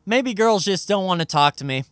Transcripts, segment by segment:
Maybe girls just don't want to talk to me.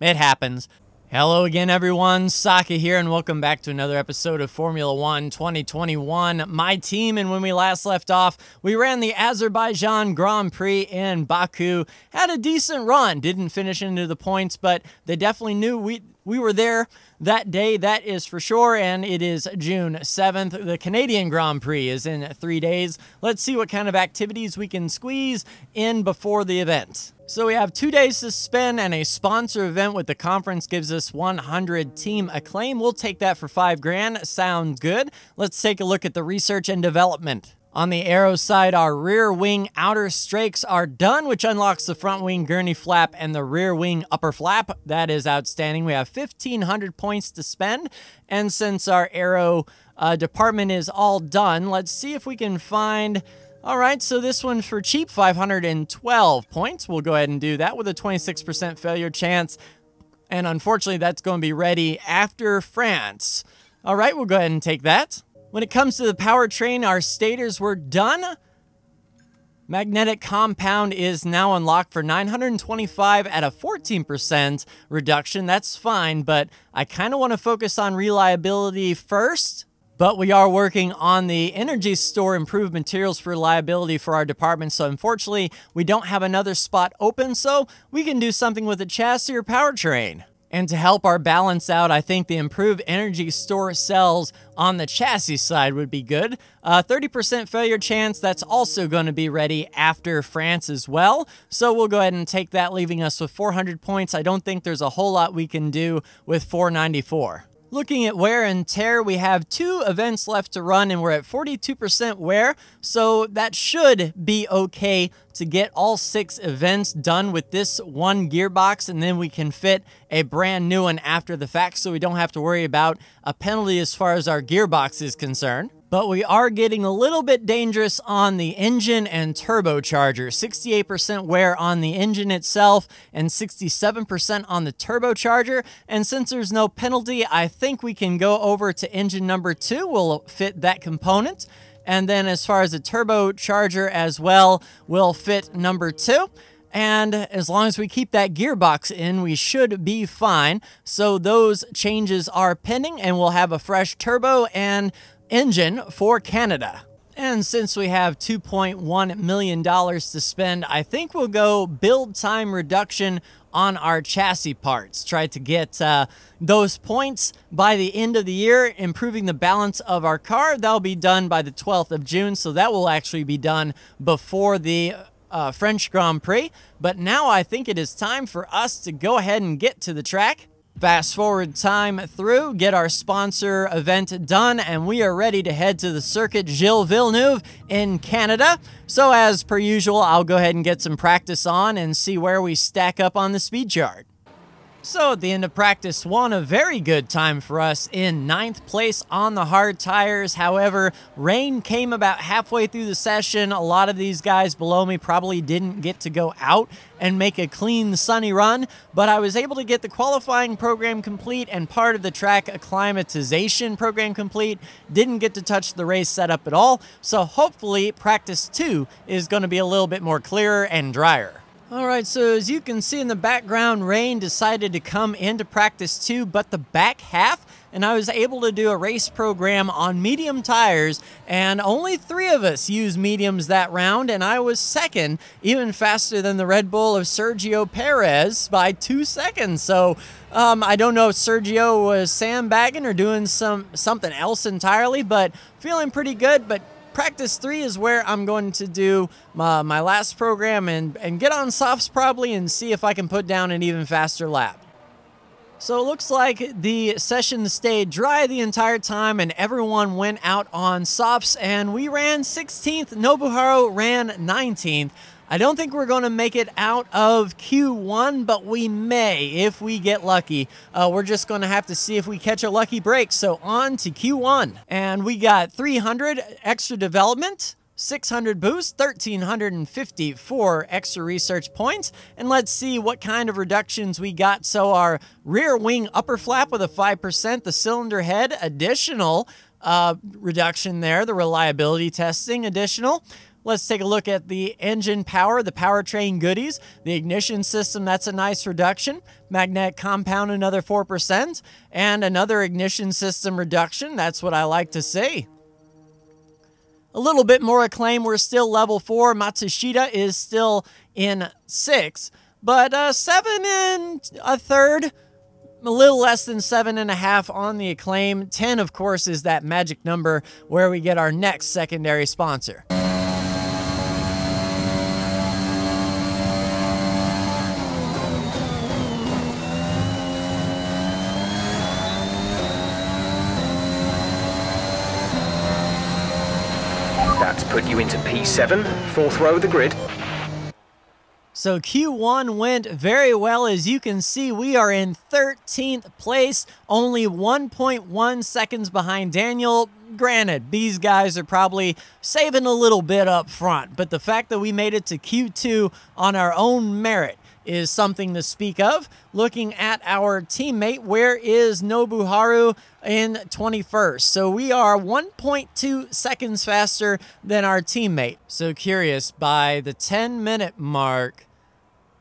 It happens. Hello again, everyone. Saka here, and welcome back to another episode of Formula 1 2021. My team, and when we last left off, we ran the Azerbaijan Grand Prix in Baku. Had a decent run. Didn't finish into the points, but they definitely knew we were there that day, that is for sure, and it is June 7th. The Canadian Grand Prix is in 3 days. Let's see what kind of activities we can squeeze in before the event. So we have 2 days to spend, and a sponsor event with the conference gives us 100 team acclaim. We'll take that for $5,000. Sounds good. Let's take a look at the research and development. On the aero side, our rear wing outer strakes are done, which unlocks the front wing gurney flap and the rear wing upper flap. That is outstanding. We have 1,500 points to spend, and since our aero department is all done, let's see if we can find... All right, so this one for cheap, 512 points. We'll go ahead and do that with a 26% failure chance, and unfortunately, that's going to be ready after France. All right, we'll go ahead and take that. When it comes to the powertrain, our stators were done. Magnetic compound is now unlocked for 925 at a 14% reduction. That's fine, but I kind of want to focus on reliability first. But we are working on the energy store improved materials for reliability for our department, so unfortunately, we don't have another spot open, so we can do something with the chassis or powertrain. And to help our balance out, I think the improved energy store cells on the chassis side would be good. 30% failure chance, that's also going to be ready after France as well. So we'll go ahead and take that, leaving us with 400 points. I don't think there's a whole lot we can do with 494. Looking at wear and tear, we have 2 events left to run, and we're at 42% wear, so that should be okay to get all 6 events done with this one gearbox, and then we can fit a brand new one after the fact, so we don't have to worry about a penalty as far as our gearbox is concerned. But we are getting a little bit dangerous on the engine and turbocharger. 68% wear on the engine itself and 67% on the turbocharger. And since there's no penalty, I think we can go over to engine number 2. We'll fit that component. And then as far as the turbocharger as well, we'll fit number 2. And as long as we keep that gearbox in, we should be fine. So those changes are pending, and we'll have a fresh turbo and engine for Canada. And since we have $2.1 million to spend, I think we'll go build time reduction on our chassis parts. Try to get those points by the end of the year, improving the balance of our car. That'll be done by the 12th of June, so that will actually be done before the French Grand Prix. But now I think it is time for us to go ahead and get to the track. Fast forward time through, get our sponsor event done, and we are ready to head to the Circuit Gilles Villeneuve in Canada. So as per usual, I'll go ahead and get some practice on and see where we stack up on the speed chart. So at the end of practice 1, a very good time for us in 9th place on the hard tires. However, rain came about halfway through the session. A lot of these guys below me probably didn't get to go out and make a clean, sunny run, but I was able to get the qualifying program complete and part of the track acclimatization program complete. Didn't get to touch the race setup at all, so hopefully practice 2 is going to be a little bit more clearer and drier. Alright, so as you can see in the background, rain decided to come into practice 2, but the back half, and I was able to do a race program on medium tires, and only 3 of us used mediums that round, and I was second, even faster than the Red Bull of Sergio Perez by 2 seconds. So I don't know if Sergio was sandbagging or doing something else entirely, but feeling pretty good. But practice 3 is where I'm going to do my last program and get on softs probably and see if I can put down an even faster lap. So it looks like the session stayed dry the entire time and everyone went out on softs, and we ran 16th. Nobuharu ran 19th. I don't think we're going to make it out of Q1, but we may if we get lucky. We're just going to have to see if we catch a lucky break. So on to Q1. And we got 300 extra development, 600 boost, 1,354 extra research points. And let's see what kind of reductions we got. So our rear wing upper flap with a 5%, the cylinder head additional reduction there, the reliability testing additional. Let's take a look at the engine power, the powertrain goodies, the ignition system, that's a nice reduction. Magnetic compound, another 4%, and another ignition system reduction. That's what I like to see. A little bit more acclaim, we're still level 4. Matsushita is still in 6, but 7 1/3. A little less than 7.5 on the acclaim. 10, of course, is that magic number where we get our next secondary sponsor. That's put you into P7, 4th row of the grid. So Q1 went very well. As you can see, we are in 13th place, only 1.1 seconds behind Daniel. Granted, these guys are probably saving a little bit up front, but the fact that we made it to Q2 on our own merit is something to speak of. Looking at our teammate, where is Nobuharu in 21st? So we are 1.2 seconds faster than our teammate. So curious, by the 10-minute mark,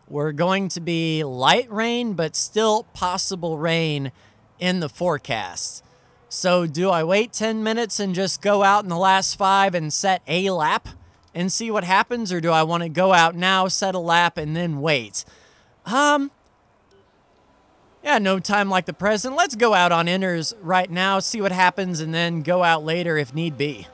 we're going to be light rain, but still possible rain in the forecast. So do I wait 10 minutes and just go out in the last 5 and set a lap and see what happens, or do I want to go out now, set a lap, and then wait? Yeah, no time like the present. Let's go out on inners right now, see what happens, and then go out later if need be.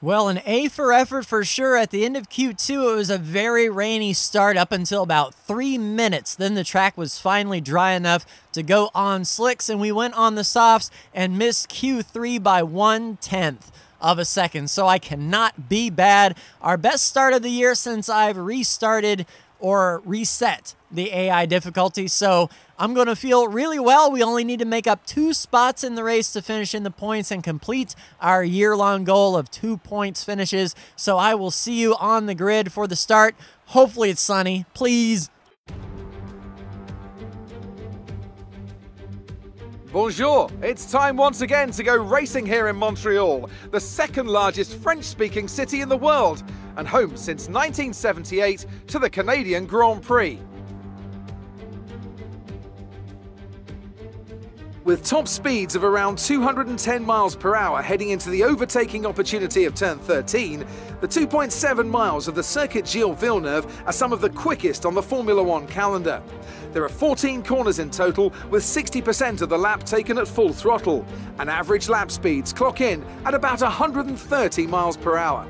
Well, an A for effort for sure. At the end of Q2, it was a very rainy start up until about 3 minutes. Then the track was finally dry enough to go on slicks, and we went on the softs and missed Q3 by 1/10 of a second. So I cannot be bad. Our best start of the year since I've restarted or reset the AI difficulty. So I'm going to feel really well. We only need to make up 2 spots in the race to finish in the points and complete our year-long goal of 2 points finishes. So I will see you on the grid for the start. Hopefully it's sunny, please. Bonjour! It's time once again to go racing here in Montreal, the second largest French-speaking city in the world, and home since 1978 to the Canadian Grand Prix. With top speeds of around 210 miles per hour heading into the overtaking opportunity of turn 13, the 2.7 miles of the Circuit Gilles Villeneuve are some of the quickest on the Formula One calendar. There are 14 corners in total, with 60% of the lap taken at full throttle, and average lap speeds clock in at about 130 miles per hour.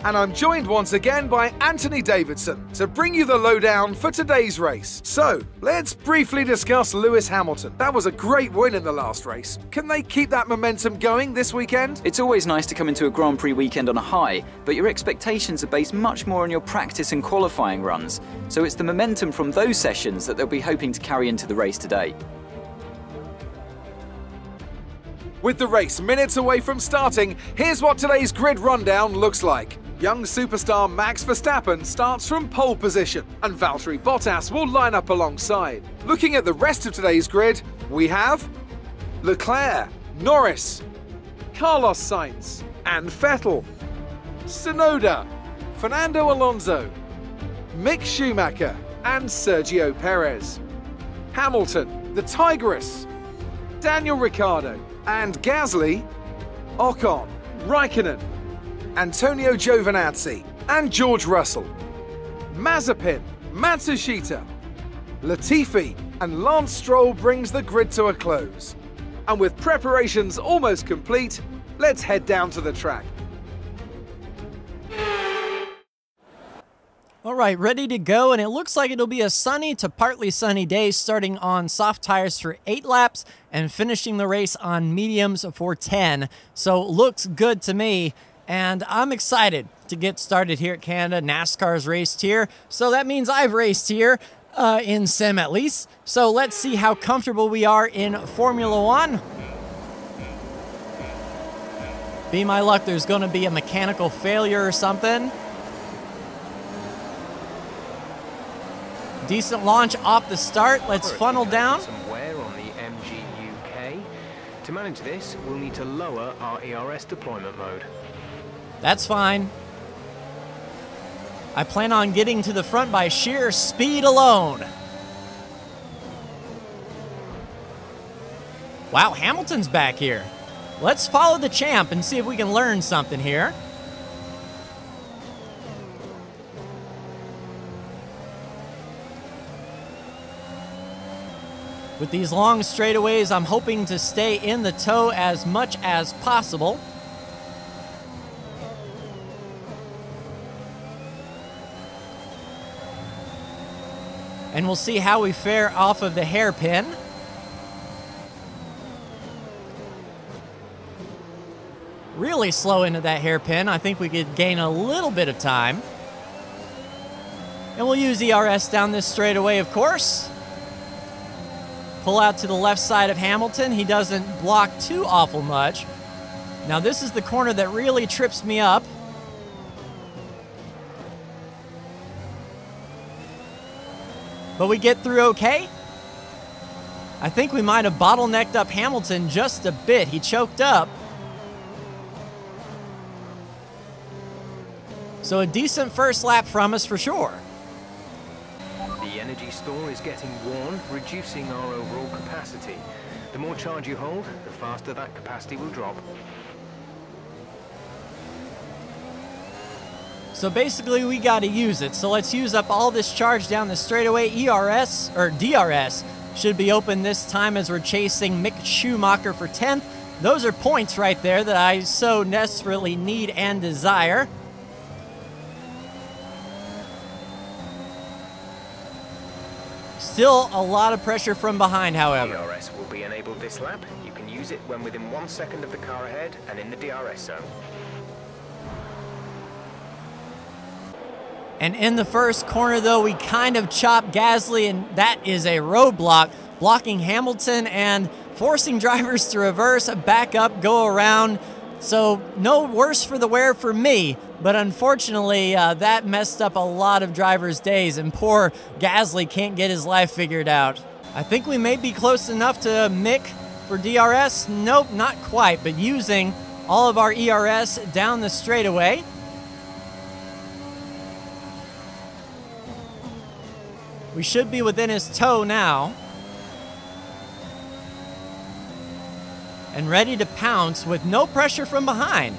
And I'm joined once again by Anthony Davidson to bring you the lowdown for today's race. So, let's briefly discuss Lewis Hamilton. That was a great win in the last race. Can they keep that momentum going this weekend? It's always nice to come into a Grand Prix weekend on a high, but your expectations are based much more on your practice and qualifying runs. So it's the momentum from those sessions that they'll be hoping to carry into the race today. With the race minutes away from starting, here's what today's grid rundown looks like. Young superstar Max Verstappen starts from pole position, and Valtteri Bottas will line up alongside. Looking at the rest of today's grid, we have Leclerc, Norris, Carlos Sainz, and Vettel, Tsunoda, Fernando Alonso, Mick Schumacher, and Sergio Perez, Hamilton, the Tigress, Daniel Ricciardo, and Gasly, Ocon, Raikkonen, Antonio Giovinazzi, and George Russell, Mazepin, Matsushita, Latifi, and Lance Stroll brings the grid to a close. And with preparations almost complete, let's head down to the track. All right, ready to go, and it looks like it'll be a sunny to partly sunny day, starting on soft tires for 8 laps and finishing the race on mediums for 10. So looks good to me. And I'm excited to get started here at Canada. NASCAR's raced here, so that means I've raced here, in sim at least. So let's see how comfortable we are in Formula One. Be my luck, there's going to be a mechanical failure or something. Decent launch off the start. Let's funnel down. Some wear on the MGUK. To manage this, we'll need to lower our ERS deployment mode. That's fine. I plan on getting to the front by sheer speed alone. Wow, Hamilton's back here. Let's follow the champ and see if we can learn something here. With these long straightaways, I'm hoping to stay in the toe as much as possible. And we'll see how we fare off of the hairpin. Really slow into that hairpin. I think we could gain a little bit of time. And we'll use ERS down this straightaway, of course. Pull out to the left side of Hamilton. He doesn't block too awful much. Now this is the corner that really trips me up. But we get through okay. I think we might have bottlenecked up Hamilton just a bit. He choked up. So a decent first lap from us for sure. The energy store is getting worn, reducing our overall capacity. The more charge you hold, the faster that capacity will drop. So basically we got to use it. So let's use up all this charge down the straightaway. ERS, or DRS, should be open this time as we're chasing Mick Schumacher for 10th. Those are points right there that I so desperately need and desire. Still a lot of pressure from behind, however. DRS will be enabled this lap. You can use it when within 1 second of the car ahead and in the DRS zone. And in the first corner, though, we kind of chopped Gasly, and that is a roadblock, blocking Hamilton and forcing drivers to reverse, back up, go around. So no worse for the wear for me, but unfortunately that messed up a lot of drivers' days, and poor Gasly can't get his life figured out. I think we may be close enough to Mick for DRS. Nope, not quite, but using all of our ERS down the straightaway. We should be within his toe now. And ready to pounce with no pressure from behind.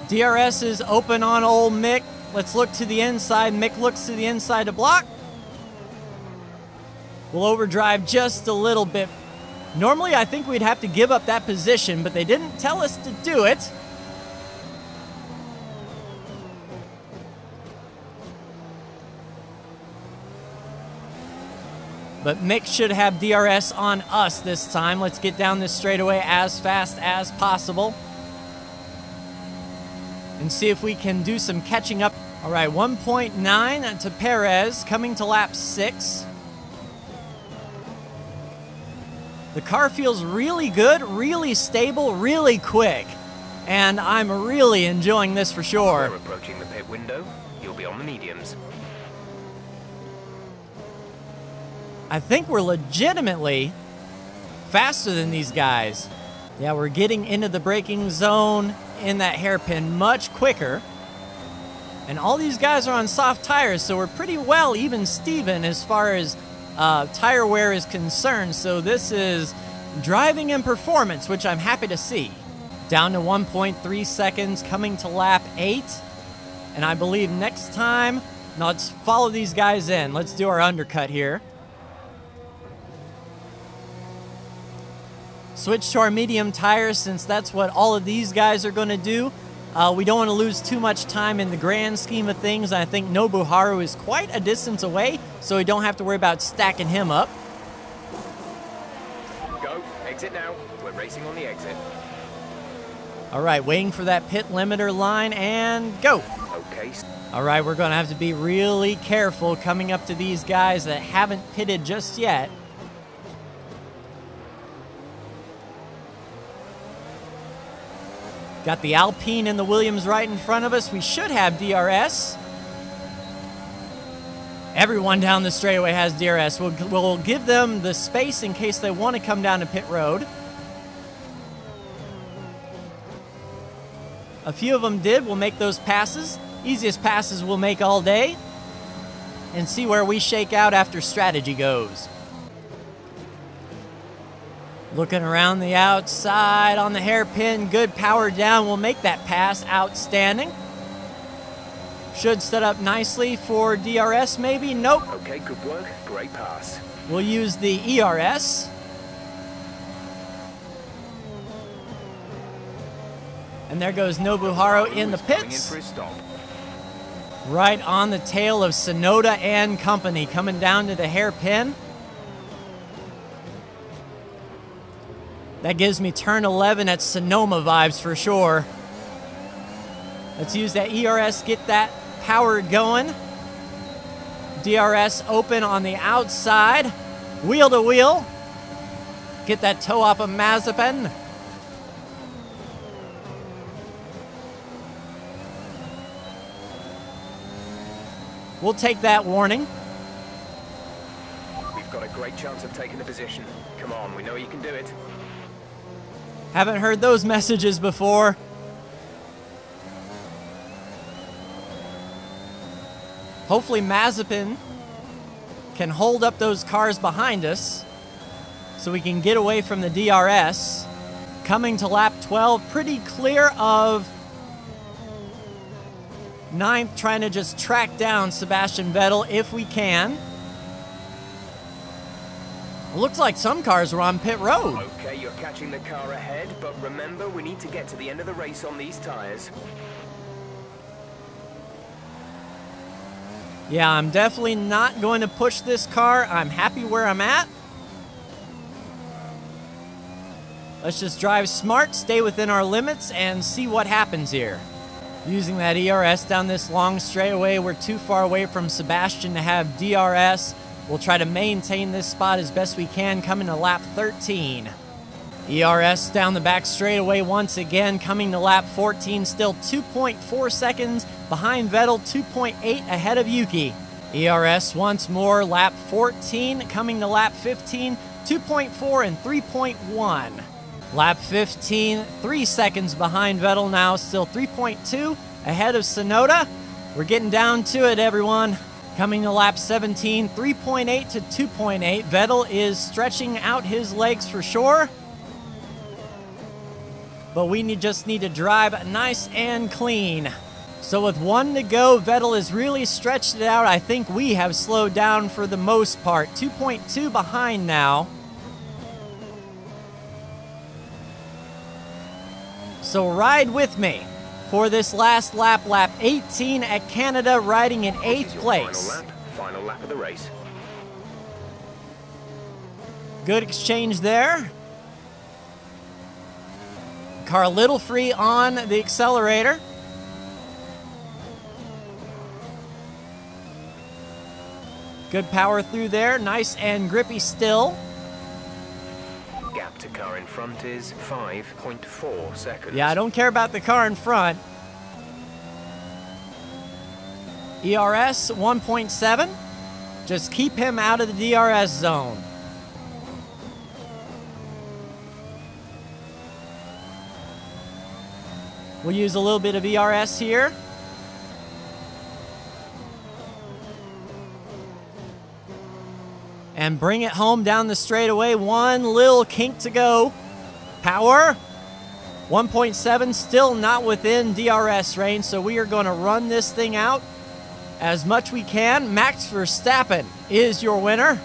DRS is open on old Mick. Let's look to the inside. Mick looks to the inside to block. We'll overdrive just a little bit. Normally, I think we'd have to give up that position, but they didn't tell us to do it. But Mick should have DRS on us this time. Let's get down this straightaway as fast as possible. And see if we can do some catching up. All right, 1.9 to Perez, coming to lap 6. The car feels really good, really stable, really quick. And I'm really enjoying this for sure. We're approaching the pit window. You'll be on the mediums. I think we're legitimately faster than these guys. Yeah, we're getting into the braking zone in that hairpin much quicker. And all these guys are on soft tires, so we're pretty well even Steven as far as tire wear is concerned. So this is driving and performance, which I'm happy to see. Down to 1.3 seconds, coming to lap 8. And I believe next time, now let's follow these guys in. Let's do our undercut here. Switch to our medium tires since that's what all of these guys are going to do. We don't want to lose too much time in the grand scheme of things. I think Nobuharu is quite a distance away, so we don't have to worry about stacking him up. Go, exit now. We're racing on the exit. All right, waiting for that pit limiter line and go. Okay. All right, we're going to have to be really careful coming up to these guys that haven't pitted just yet. Got the Alpine and the Williams right in front of us. We should have DRS. Everyone down the straightaway has DRS. We'll give them the space in case they want to come down to pit road. A few of them did. We'll make those passes. Easiest passes we'll make all day. And see where we shake out after strategy goes. Looking around the outside on the hairpin. Good power down. We'll make that pass. Outstanding. Should set up nicely for DRS maybe. Nope. Okay, good work. Great pass. We'll use the ERS. And there goes Nobuharu in the pits. Right on the tail of Sonoda and company. Coming down to the hairpin. That gives me turn 11 at Sonoma vibes for sure. Let's use that ERS, get that power going. DRS open on the outside. Wheel to wheel. Get that toe off of Mazepin. We'll take that warning. We've got a great chance of taking the position. Come on, we know you can do it. Haven't heard those messages before. Hopefully Mazepin can hold up those cars behind us so we can get away from the DRS. Coming to lap 12, pretty clear of 9th, trying to just track down Sebastian Vettel if we can. Looks like some cars were on pit road. Okay, you're catching the car ahead, but remember, we need to get to the end of the race on these tires. Yeah, I'm definitely not going to push this car. I'm happy where I'm at. Let's just drive smart, stay within our limits, and see what happens here. Using that ERS down this long straightaway, we're too far away from Sebastian to have DRS. We'll try to maintain this spot as best we can, coming to lap 13. ERS down the back straightaway once again, coming to lap 14, still 2.4 seconds behind Vettel, 2.8 ahead of Yuki. ERS once more, lap 14, coming to lap 15, 2.4 and 3.1. Lap 15, 3 seconds behind Vettel now, still 3.2 ahead of Sonoda. We're getting down to it, everyone. Coming to lap 17, 3.8 to 2.8. Vettel is stretching out his legs for sure. But we just need to drive nice and clean. So with 1 to go, Vettel has really stretched it out. I think we have slowed down for the most part. 2.2 behind now. So ride with me for this last lap, lap 18 at Canada, riding in 8th place. Final lap of the race. Good exchange there. Car a little free on the accelerator. Good power through there, nice and grippy still. Gap to car in front is 5.4 seconds. Yeah, I don't care about the car in front. ERS 1.7. Just keep him out of the DRS zone. We'll use a little bit of ERS here. And bring it home down the straightaway. One little kink to go. Power. 1.7, still not within DRS range, so we are going to run this thing out as much we can. Max Verstappen is your winner.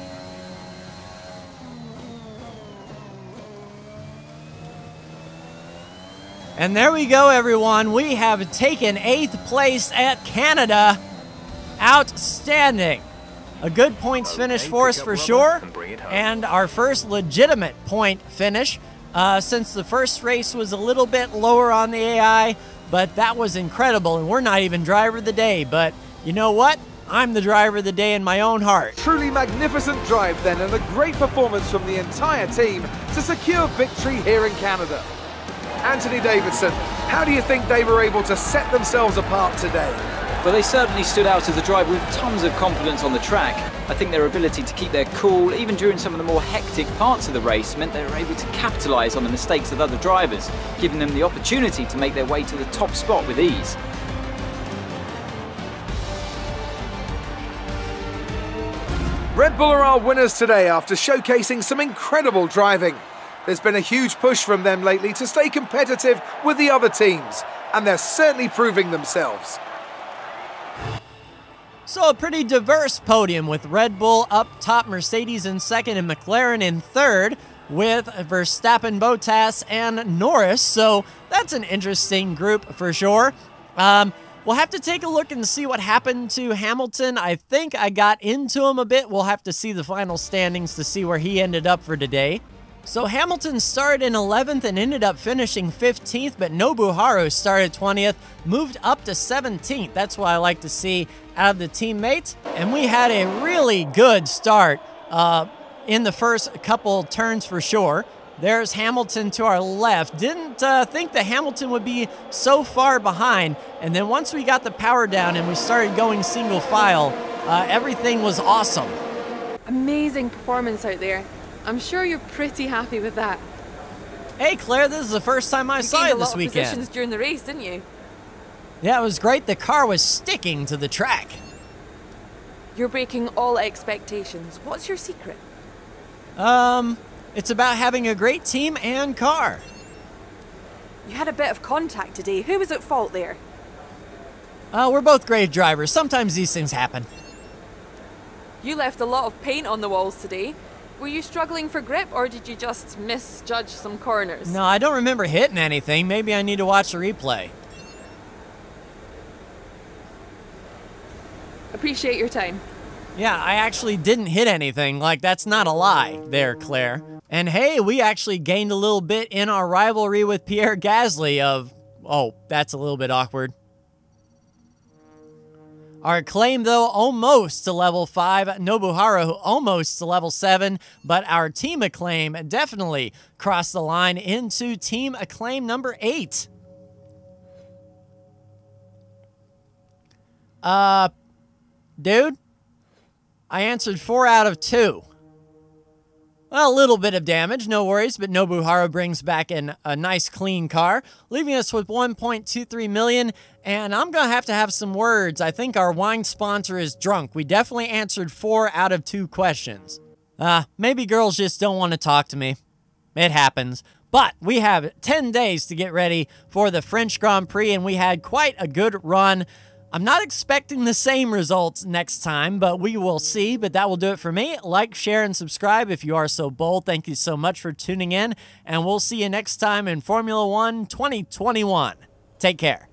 And there we go, everyone. We have taken 8th place at Canada. Outstanding. A good points finish for us for sure. And our first legitimate point finish. Since the first race was a little bit lower on the AI, but that was incredible. And we're not even driver of the day. But you know what? I'm the driver of the day in my own heart. Truly magnificent drive then, and a great performance from the entire team to secure victory here in Canada. Anthony Davidson, how do you think they were able to set themselves apart today? But they certainly stood out as a driver with tons of confidence on the track. I think their ability to keep their cool, even during some of the more hectic parts of the race, meant they were able to capitalise on the mistakes of other drivers, giving them the opportunity to make their way to the top spot with ease. Red Bull are our winners today after showcasing some incredible driving. There's been a huge push from them lately to stay competitive with the other teams, and they're certainly proving themselves. So a pretty diverse podium with Red Bull up top, Mercedes in second, and McLaren in third, with Verstappen, Bottas, and Norris. So that's an interesting group for sure. We'll have to take a look and see what happened to Hamilton. I think I got into him a bit. We'll have to see the final standings to see where he ended up for today. So Hamilton started in 11th and ended up finishing 15th, but Nobuharu started 20th, moved up to 17th. That's what I like to see out of the teammates. And we had a really good start in the first couple turns for sure. There's Hamilton to our left. Didn't think that Hamilton would be so far behind. And then once we got the power down and we started going single file, everything was awesome. Amazing performance out there. I'm sure you're pretty happy with that. Hey Claire, this is the first time I saw you this weekend. You gained a lot of positions during the race, didn't you? Yeah, it was great. The car was sticking to the track. You're breaking all expectations. What's your secret? It's about having a great team and car. You had a bit of contact today. Who was at fault there? We're both great drivers. Sometimes these things happen. You left a lot of paint on the walls today. Were you struggling for grip, or did you just misjudge some corners? No, I don't remember hitting anything. Maybe I need to watch the replay. Appreciate your time. Yeah, I actually didn't hit anything. Like, that's not a lie there, Claire. And hey, we actually gained a little bit in our rivalry with Pierre Gasly of... Oh, that's a little bit awkward. Our Acclaim, though, almost to level 5. Nobuharu almost to level 7. But our Team Acclaim definitely crossed the line into Team Acclaim number 8. Dude, I answered 4 out of 2. Well, a little bit of damage, no worries, but Nobuharu brings back a nice clean car, leaving us with 1.23 million, and I'm going to have some words. I think our wine sponsor is drunk. We definitely answered 4 out of 2 questions. Maybe girls just don't want to talk to me. It happens. But we have 10 days to get ready for the French Grand Prix, and we had quite a good run. I'm not expecting the same results next time, but we will see. But that will do it for me. Like, share, and subscribe if you are so bold. Thank you so much for tuning in, and we'll see you next time in Formula 1 2021. Take care.